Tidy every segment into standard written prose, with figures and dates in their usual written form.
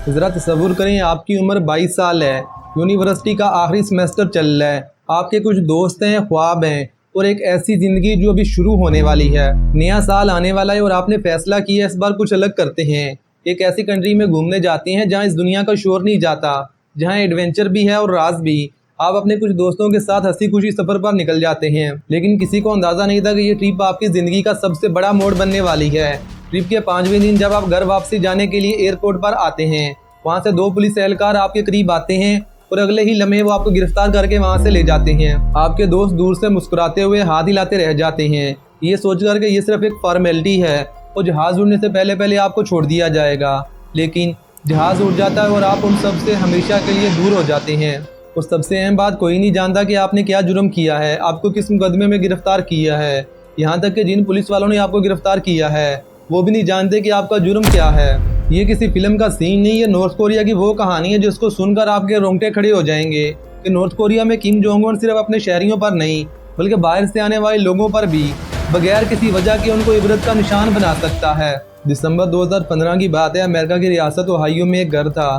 ज़रा तसव्वुर करें, आपकी उम्र 22 साल है, यूनिवर्सिटी का आखिरी सेमेस्टर चल रहा है, आपके कुछ दोस्त हैं, ख्वाब हैं और एक ऐसी ज़िंदगी जो अभी शुरू होने वाली है। नया साल आने वाला है और आपने फैसला किया इस बार कुछ अलग करते हैं। एक ऐसी कंट्री में घूमने जाते हैं जहाँ इस दुनिया का शोर नहीं जाता, जहाँ एडवेंचर भी है और राज भी। आप अपने कुछ दोस्तों के साथ हंसी खुशी सफर पर निकल जाते हैं, लेकिन किसी को अंदाजा नहीं था कि ये ट्रिप आपकी जिंदगी का सबसे बड़ा मोड़ बनने वाली है। ट्रिप के 5वें दिन जब आप घर वापसी जाने के लिए एयरपोर्ट पर आते हैं, वहाँ से 2 पुलिस एहलकार आपके करीब आते हैं और अगले ही लम्हे वो आपको गिरफ्तार करके वहाँ से ले जाते हैं। आपके दोस्त दूर से मुस्कुराते हुए हाथ हिलाते रह जाते हैं, ये सोचकर कि ये सिर्फ एक फॉर्मेलिटी है और जहाज उड़ने से पहले पहले आपको छोड़ दिया जाएगा। लेकिन जहाज उड़ जाता है और आप उन सब से हमेशा के लिए दूर हो जाते हैं। और सबसे अहम बात, कोई नहीं जानता कि आपने क्या जुर्म किया है, आपको किस मुकदमे में गिरफ्तार किया है। यहाँ तक कि जिन पुलिस वालों ने आपको गिरफ्तार किया है वो भी नहीं जानते कि आपका जुर्म क्या है। ये किसी फिल्म का सीन नहीं है, नॉर्थ कोरिया की वो कहानी है जिसको सुनकर आपके रोंगटे खड़े हो जाएंगे कि नॉर्थ कोरिया में किम जोंग उन सिर्फ अपने शहरियों पर नहीं बल्कि बाहर से आने वाले लोगों पर भी बगैर किसी वजह के उनको इबरत का निशान बना सकता है। दिसंबर 2015 की बात है। अमेरिका की रियासत ओहायो में एक घर था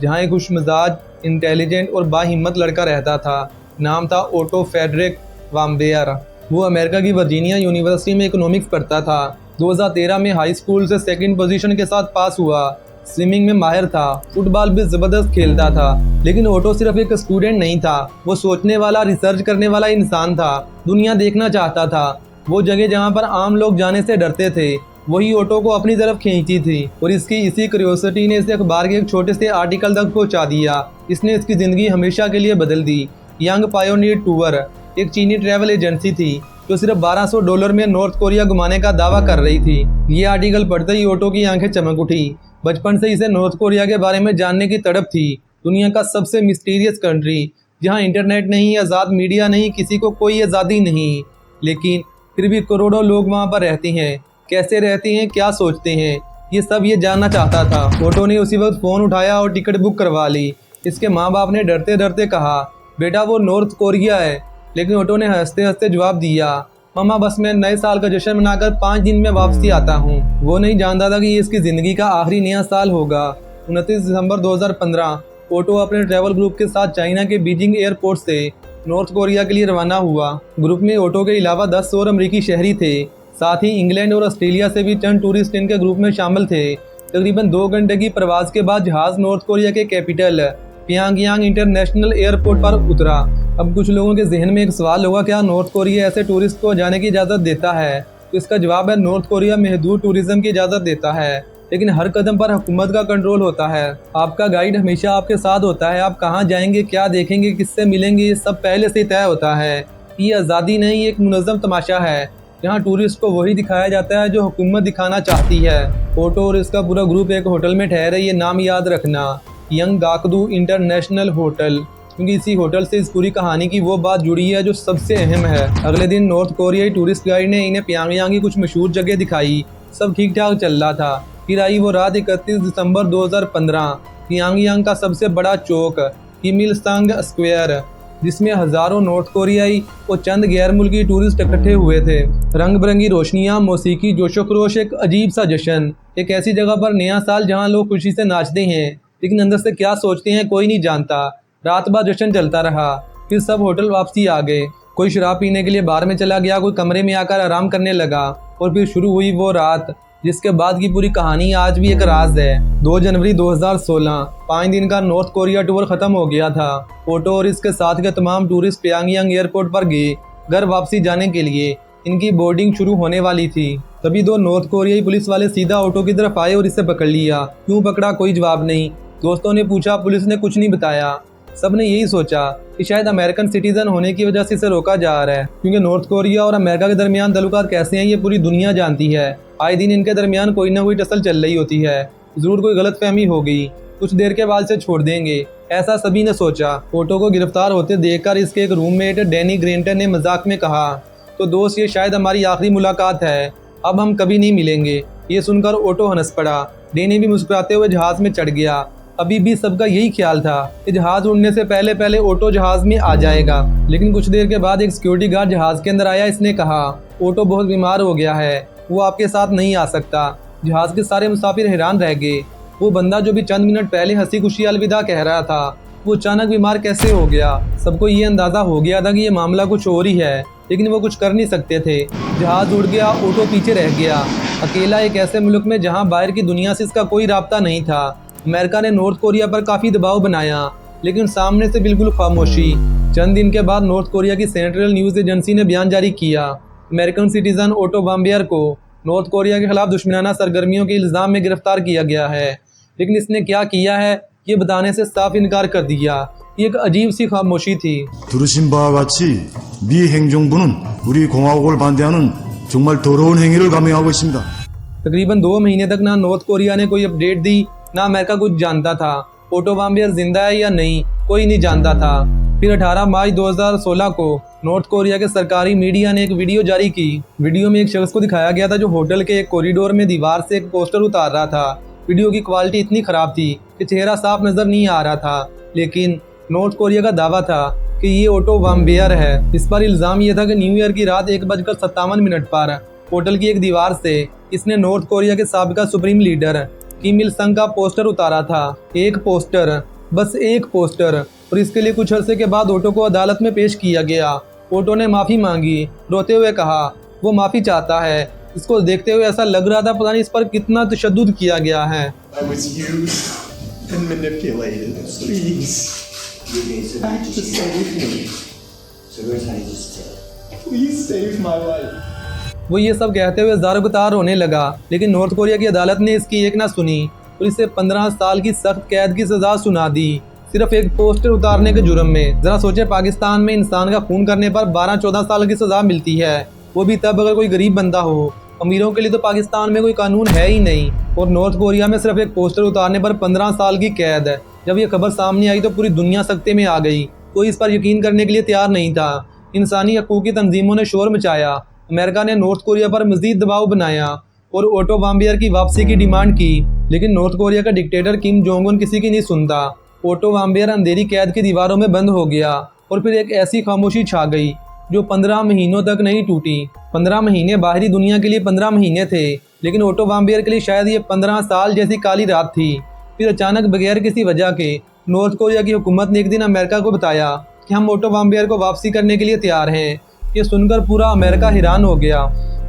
जहाँ एक खुशमिजाज, इंटेलिजेंट और बाहिम्मत लड़का रहता था। नाम था ओटो फेडरिक वाम्बेयर। वो अमेरिका की वर्जीनिया यूनिवर्सिटी में इकोनॉमिक्स पढ़ता था। 2013 में हाई स्कूल से 2nd पोजीशन के साथ पास हुआ। स्विमिंग में माहिर था, फुटबॉल भी जबरदस्त खेलता था। लेकिन ओटो सिर्फ एक स्टूडेंट नहीं था, वो सोचने वाला, रिसर्च करने वाला इंसान था। दुनिया देखना चाहता था। वो जगह जहाँ पर आम लोग जाने से डरते थे वही ओटो को अपनी तरफ खींची थी और इसकी इसी क्यूरियोसिटी ने इसे अखबार के एक छोटे से आर्टिकल तक पहुँचा दिया। इसने इसकी ज़िंदगी हमेशा के लिए बदल दी। यंग पायोनियर टूर एक चीनी ट्रैवल एजेंसी थी जो सिर्फ $1200 में नॉर्थ कोरिया घुमाने का दावा कर रही थी। ये आर्टिकल पढ़ते ही ओटो की आंखें चमक उठी। बचपन से इसे नॉर्थ कोरिया के बारे में जानने की तड़प थी। दुनिया का सबसे मिस्टीरियस कंट्री जहाँ इंटरनेट नहीं, आज़ाद मीडिया नहीं, किसी को कोई आज़ादी नहीं, लेकिन फिर भी करोड़ों लोग वहाँ पर रहते हैं। कैसे रहते हैं, क्या सोचते हैं, ये सब ये जानना चाहता था। ओटो ने उसी वक्त फ़ोन उठाया और टिकट बुक करवा ली। इसके माँ बाप ने डरते डरते कहा, बेटा वो नॉर्थ कोरिया है। लेकिन ओटो ने हंसते हंसते जवाब दिया, मामा बस मैं नए साल का जश्न मनाकर 5 दिन में वापसी आता हूँ। वो नहीं जानता था कि ये इसकी ज़िंदगी का आखिरी नया साल होगा। 29 दिसंबर 2015 ओटो अपने ट्रैवल ग्रुप के साथ चाइना के बीजिंग एयरपोर्ट से नॉर्थ कोरिया के लिए रवाना हुआ। ग्रुप में ओटो के अलावा 10 और अमरीकी शहरी थे। साथ ही इंग्लैंड और ऑस्ट्रेलिया से भी चंद टूरिस्ट इनके ग्रुप में शामिल थे। तकरीबन 2 घंटे की प्रवास के बाद जहाज नॉर्थ कोरिया के कैपिटल प्यांगयांग इंटरनेशनल एयरपोर्ट पर उतरा। अब कुछ लोगों के जहन में एक सवाल होगा, क्या नॉर्थ कोरिया ऐसे टूरिस्ट को जाने की इजाज़त देता है? तो इसका जवाब है, नॉर्थ कोरिया महदूद टूरिज्म की इजाज़त देता है, लेकिन हर कदम पर हुकूमत का कंट्रोल होता है। आपका गाइड हमेशा आपके साथ होता है। आप कहाँ जाएंगे, क्या देखेंगे, किससे मिलेंगे, ये सब पहले से तय होता है। ये आज़ादी नहीं, एक मुनज़्ज़म तमाशा है जहाँ टूरिस्ट को वही दिखाया जाता है जो हुकूमत दिखाना चाहती है। ओटो और इसका पूरा ग्रुप एक होटल में ठहरे। ये नाम याद रखना, यंग गाकदू इंटरनेशनल होटल, क्योंकि इसी होटल से इस पूरी कहानी की वो बात जुड़ी है जो सबसे अहम है। अगले दिन नॉर्थ कोरियाई टूरिस्ट गाइड ने इन्हें प्यांगयांग की कुछ मशहूर जगह दिखाई। सब ठीक ठाक चल रहा था। फिर आई वो रात 31 दिसंबर 2015, प्यांगयांग का सबसे बड़ा चौक किम इल संग स्क्वायर, जिसमें हजारों नॉर्थ कोरियाई और चंद गैर मुल्की टूरिस्ट इकट्ठे हुए थे। रंग बिरंगी रोशनियां, मौसीकी, जोशो खरोश, एक अजीब सा जश्न। एक ऐसी जगह पर नया साल जहां लोग खुशी से नाचते हैं, लेकिन अंदर से क्या सोचते हैं कोई नहीं जानता। रात भर जश्न चलता रहा। फिर सब होटल वापसी आ गए। कोई शराब पीने के लिए बार में चला गया, कोई कमरे में आकर आराम करने लगा। और फिर शुरू हुई वो रात जिसके बाद की पूरी कहानी आज भी एक राज है। 2 जनवरी 2016, 5 दिन का नॉर्थ कोरिया टूर खत्म हो गया था। ओटो और इसके साथ के तमाम टूरिस्ट प्यांगयांग एयरपोर्ट पर गए घर वापसी जाने के लिए। इनकी बोर्डिंग शुरू होने वाली थी। तभी 2 नॉर्थ कोरियाई पुलिस वाले सीधा ओटो की तरफ आए और इसे पकड़ लिया। क्यों पकड़ा, कोई जवाब नहीं। दोस्तों ने पूछा, पुलिस ने कुछ नहीं बताया। सब ने यही सोचा कि शायद अमेरिकन सिटीजन होने की वजह से इसे रोका जा रहा है, क्योंकि नॉर्थ कोरिया और अमेरिका के दरमियान तल्लुकात कैसे हैं ये पूरी दुनिया जानती है। आए दिन इनके दरमियान कोई ना कोई टसल चल रही होती है। जरूर कोई गलतफहमी हो गई, कुछ देर के बाद से छोड़ देंगे, ऐसा सभी ने सोचा। ओटो को गिरफ्तार होते देखकर इसके एक रूममेट डैनी ग्रेंटन ने मजाक में कहा, तो दोस्त ये शायद हमारी आखिरी मुलाकात है, अब हम कभी नहीं मिलेंगे। ये सुनकर ओटो हंस पड़ा। डैनी भी मुस्कुराते हुए जहाज में चढ़ गया। अभी भी सबका यही ख्याल था कि जहाज उड़ने से पहले पहले ओटो जहाज में आ जाएगा। लेकिन कुछ देर के बाद एक सिक्योरिटी गार्ड जहाज के अंदर आया। इसने कहा, ओटो बहुत बीमार हो गया है, वो आपके साथ नहीं आ सकता। जहाज के सारे मुसाफिर हैरान रह गए। वो बंदा जो भी चंद मिनट पहले हंसी खुशी अलविदा कह रहा था, वो अचानक बीमार कैसे हो गया। सबको ये अंदाजा हो गया था कि ये मामला कुछ और ही है, लेकिन वो कुछ कर नहीं सकते थे। जहाज उड़ गया, ऑटो पीछे रह गया, अकेला एक ऐसे मुल्क में जहां बाहर की दुनिया से इसका कोई राब्ता नहीं था। अमेरिका ने नॉर्थ कोरिया पर काफ़ी दबाव बनाया, लेकिन सामने से बिल्कुल खामोशी। चंद दिन के बाद नॉर्थ कोरिया की सेंट्रल न्यूज़ एजेंसी ने बयान जारी किया। अमेरिकन सिटीजन ओटो वाम्बियर को नॉर्थ कोरिया के खिलाफ दुश्मनाना सरगर्मियों के इल्ज़ाम में गिरफ्तार किया गया है, लेकिन इसने क्या किया है ये बताने से साफ इनकार कर दिया। ये एक अजीब सी खामोशी थी। 들으신 바와 같이 미 행정부는 우리 공화국을 반대하는 정말 더러운 행위를 감행하고 있습니다. तकरीबन 2 महीने तक ना नॉर्थ कोरिया ने कोई अपडेट दी, ना अमेरिका कुछ जानता था ओटो वाम्बियर जिंदा है या नहीं, कोई नहीं जानता था। फिर 18 मार्च 2016 को नॉर्थ कोरिया के सरकारी मीडिया ने एक वीडियो जारी की। वीडियो में एक शख्स को दिखाया गया था जो होटल के एक कॉरिडोर में दीवार से एक पोस्टर उतार रहा था। वीडियो की क्वालिटी इतनी ख़राब थी कि चेहरा साफ नज़र नहीं आ रहा था, लेकिन नॉर्थ कोरिया का दावा था कि ये ओटो वाम्बियर है। इस पर इल्ज़ाम यह था कि न्यू ईयर की रात 1:57 पर होटल की एक दीवार से इसने नॉर्थ कोरिया के साबिका सुप्रीम लीडर किम इल संग का पोस्टर उतारा था। एक पोस्टर, बस एक पोस्टर, और इसके लिए कुछ अरसे के बाद ओटो को अदालत में पेश किया गया। ओटो ने माफ़ी मांगी, रोते हुए कहा वो माफ़ी चाहता है। इसको देखते हुए ऐसा लग रहा था पता नहीं इस पर कितना तशद्दुद किया गया है। I was used and manipulated. Please. Act to save me. Please save my life. वो ये सब कहते हुए ज़ार-गुतार होने लगा, लेकिन नॉर्थ कोरिया की अदालत ने इसकी एक ना सुनी और इसे 15 साल की सख्त कैद की सज़ा सुना दी, सिर्फ एक पोस्टर उतारने के जुर्म में। ज़रा सोचे, पाकिस्तान में इंसान का खून करने पर 12-14 साल की सज़ा मिलती है, वो भी तब अगर कोई गरीब बंदा हो। अमीरों के लिए तो पाकिस्तान में कोई कानून है ही नहीं, और नॉर्थ कोरिया में सिर्फ एक पोस्टर उतारने पर 15 साल की कैद है। जब ये खबर सामने आई तो पूरी दुनिया सख्ते में आ गई, कोई इस पर यकीन करने के लिए तैयार नहीं था। इंसानी हकूक़ की तंजीमों ने शोर मचाया, अमेरिका ने नॉर्थ कोरिया पर मज़ीद दबाव बनाया और ओटो वाम्बियर की वापसी की डिमांड की, लेकिन नॉर्थ कोरिया का डिक्टेटर किम जोंग उन किसी की नहीं सुनता। ओटो वाम्बियर अंधेरी कैद की दीवारों में बंद हो गया और फिर एक ऐसी खामोशी छा गई जो 15 महीनों तक नहीं टूटी। 15 महीने बाहरी दुनिया के लिए 15 महीने थे, लेकिन ओटो वाम्बियर के लिए शायद ये 15 साल जैसी काली रात थी। फिर अचानक बगैर किसी वजह के नॉर्थ कोरिया की हुकूमत ने एक दिन अमेरिका को बताया कि हम ओटो वाम्बियर को वापसी करने के लिए तैयार हैं। ये सुनकर पूरा अमेरिका हैरान हो गया।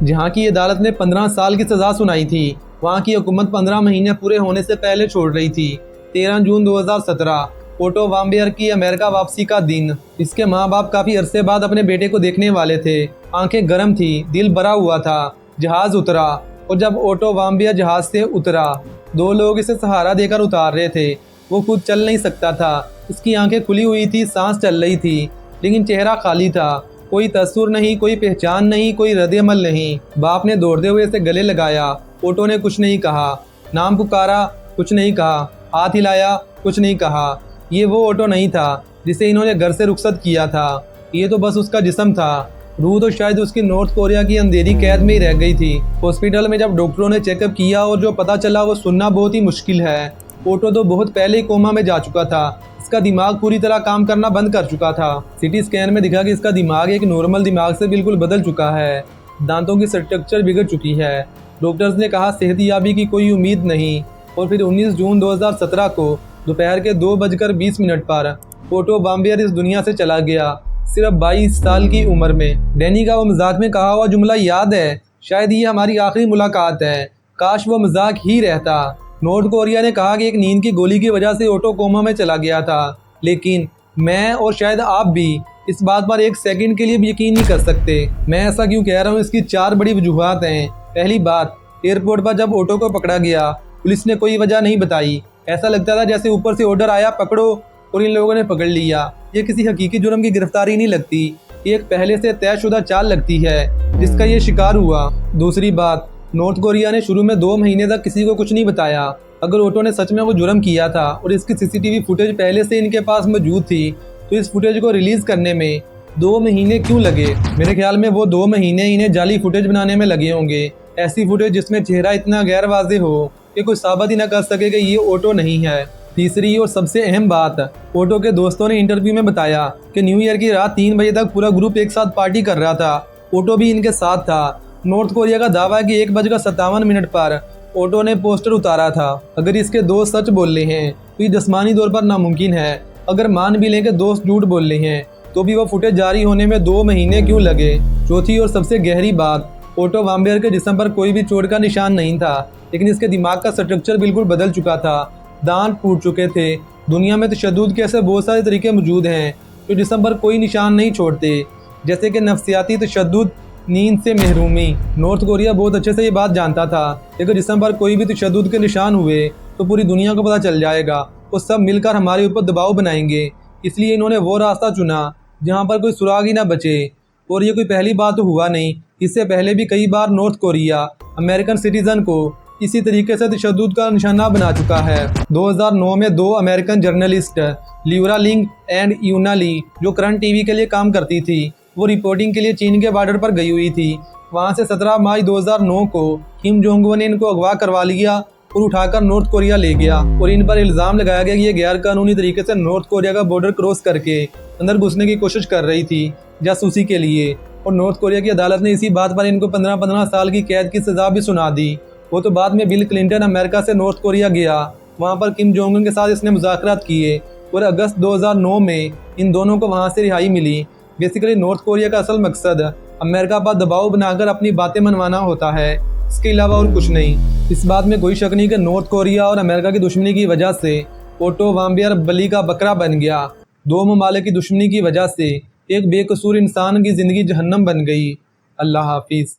जहाँ की अदालत ने 15 साल की सज़ा सुनाई थी, वहाँ की हुकूमत 15 महीने पूरे होने से पहले छोड़ रही थी। 13 जून 2017 ओटो वाम्बियर की अमेरिका वापसी का दिन। इसके माँ बाप काफ़ी अरसे बाद अपने बेटे को देखने वाले थे। आंखें गर्म थी, दिल भरा हुआ था। जहाज़ उतरा और जब ओटो वाम्बियर जहाज़ से उतरा, 2 लोग इसे सहारा देकर उतार रहे थे। वो खुद चल नहीं सकता था, उसकी आंखें खुली हुई थी, सांस चल रही थी, लेकिन चेहरा खाली था। कोई तस्वीर नहीं, कोई पहचान नहीं, कोई रद्द-ए-अमल नहीं। बाप ने दौड़ते हुए इसे गले लगाया। ओटो ने कुछ नहीं कहा, नाम पुकारा, कुछ नहीं कहा, हाथ हिलाया, कुछ नहीं कहा। ये वो ओटो नहीं था जिसे इन्होंने घर से रुखसत किया था, ये तो बस उसका जिस्म था। रूह तो शायद उसकी नॉर्थ कोरिया की अंधेरी कैद में ही रह गई थी। हॉस्पिटल में जब डॉक्टरों ने चेकअप किया और जो पता चला वो सुनना बहुत ही मुश्किल है। ओटो तो बहुत पहले ही कोमा में जा चुका था, इसका दिमाग पूरी तरह काम करना बंद कर चुका था। सिटी स्कैन में दिखा कि इसका दिमाग एक नॉर्मल दिमाग से बिल्कुल बदल चुका है, दांतों की स्ट्रक्चर बिगड़ चुकी है। डॉक्टर्स ने कहा सेहतयाबी की कोई उम्मीद नहीं। और फिर 19 जून 2017 को दोपहर के 2:20 पर ओटो वाम्बियर इस दुनिया से चला गया, सिर्फ 22 साल की उम्र में। डैनी का वो मजाक में कहा हुआ जुमला याद है, शायद ये हमारी आखिरी मुलाकात है, काश वो मजाक ही रहता। नॉर्थ कोरिया ने कहा कि एक नींद की गोली की वजह से ओटो कोमा में चला गया था, लेकिन मैं और शायद आप भी इस बात पर एक सेकंड के लिए भी यकीन नहीं कर सकते। मैं ऐसा क्यों कह रहा हूँ, इसकी 4 बड़ी वजूहात हैं। पहली बात, एयरपोर्ट पर जब ओटो को पकड़ा गया पुलिस ने कोई वजह नहीं बताई। ऐसा लगता था जैसे ऊपर से ऑर्डर आया पकड़ो और इन लोगों ने पकड़ लिया। ये किसी हकीकी जुर्म की गिरफ्तारी नहीं लगती, एक पहले से तयशुदा चाल लगती है जिसका ये शिकार हुआ। दूसरी बात, नॉर्थ कोरिया ने शुरू में 2 महीने तक किसी को कुछ नहीं बताया। अगर ओटो ने सच में वो जुर्म किया था और इसकी सीसीटीवी फुटेज पहले से इनके पास मौजूद थी, तो इस फुटेज को रिलीज करने में 2 महीने क्यों लगे? मेरे ख्याल में वो 2 महीने इन्हें जाली फुटेज बनाने में लगे होंगे, ऐसी फुटेज जिसमें चेहरा इतना गैर वाज़ेह हो कि कोई साबित ही न कर सके कि ये ओटो नहीं है। तीसरी और सबसे अहम बात, ओटो के दोस्तों ने इंटरव्यू में बताया कि न्यू ईयर की रात 3 बजे तक पूरा ग्रुप एक साथ पार्टी कर रहा था, ओटो भी इनके साथ था। नॉर्थ कोरिया का दावा है कि 1:57 पर ओटो ने पोस्टर उतारा था। अगर इसके दोस्त सच बोल रहे हैं तो ये जिस्मानी तौर पर नामुमकिन है। अगर मान भी लें कि दोस्त झूठ बोल रहे हैं तो भी वह फुटेज जारी होने में 2 महीने क्यों लगे। चौथी और सबसे गहरी बात, ओटो वाम्बियर के जिस्म पर कोई भी चोट का निशान नहीं था, लेकिन इसके दिमाग का स्ट्रक्चर बिल्कुल बदल चुका था। दांत फूट चुके थे। दुनिया में तशद्दुद के ऐसे बहुत सारे तरीके मौजूद हैं जो जिस्म पर कोई निशान नहीं छोड़ते, जैसे कि नफ्सियाती तशद्दुद, नींद से महरूमी। नॉर्थ कोरिया बहुत अच्छे से ये बात जानता था कि अगर जिस्म पर कोई भी तशद्दुद के निशान हुए तो पूरी दुनिया को पता चल जाएगा और सब मिलकर हमारे ऊपर दबाव बनाएंगे। इसलिए इन्होंने वो रास्ता चुना जहाँ पर कोई सुराग ही ना बचे। और ये कोई पहली बार तो हुआ नहीं, इससे पहले भी कई बार नॉर्थ कोरिया अमेरिकन सिटीजन को इसी तरीके से तशद्दुद का निशाना बना चुका है। 2009 में 2 अमेरिकन जर्नलिस्ट लिवरा लिंग एंड यूना ली, जो करंट टीवी के लिए काम करती थी, वो रिपोर्टिंग के लिए चीन के बॉर्डर पर गई हुई थी। वहाँ से 17 मई 2009 को किम जोंग उन ने इनको अगवा करवा लिया और उठाकर नॉर्थ कोरिया ले गया और इन पर इल्ज़ाम लगाया गया कि ये गैर कानूनी तरीके से नॉर्थ कोरिया का बॉर्डर क्रॉस करके अंदर घुसने की कोशिश कर रही थी जासूसी के लिए। और नॉर्थ कोरिया की अदालत ने इसी बात पर इनको 15-15 साल की कैद की सज़ा भी सुना दी। वो तो बाद में बिल क्लिंटन अमेरिका से नॉर्थ कोरिया गया, वहाँ पर किम जोंग उन के साथ इसने मुज़ाकरात किए और अगस्त 2009 में इन दोनों को वहाँ से रिहाई मिली। बेसिकली नॉर्थ कोरिया का असल मकसद अमेरिका पर दबाव बनाकर अपनी बातें मनवाना होता है, इसके अलावा और कुछ नहीं। इस बात में कोई शक नहीं कि नॉर्थ कोरिया और अमेरिका की दुश्मनी की वजह से ओटो वाम्बियर बलि का बकरा बन गया। 2 ममालिक की दुश्मनी की वजह से एक बेकसूर इंसान की ज़िंदगी जहन्नम बन गई। अल्लाह हाफिज़।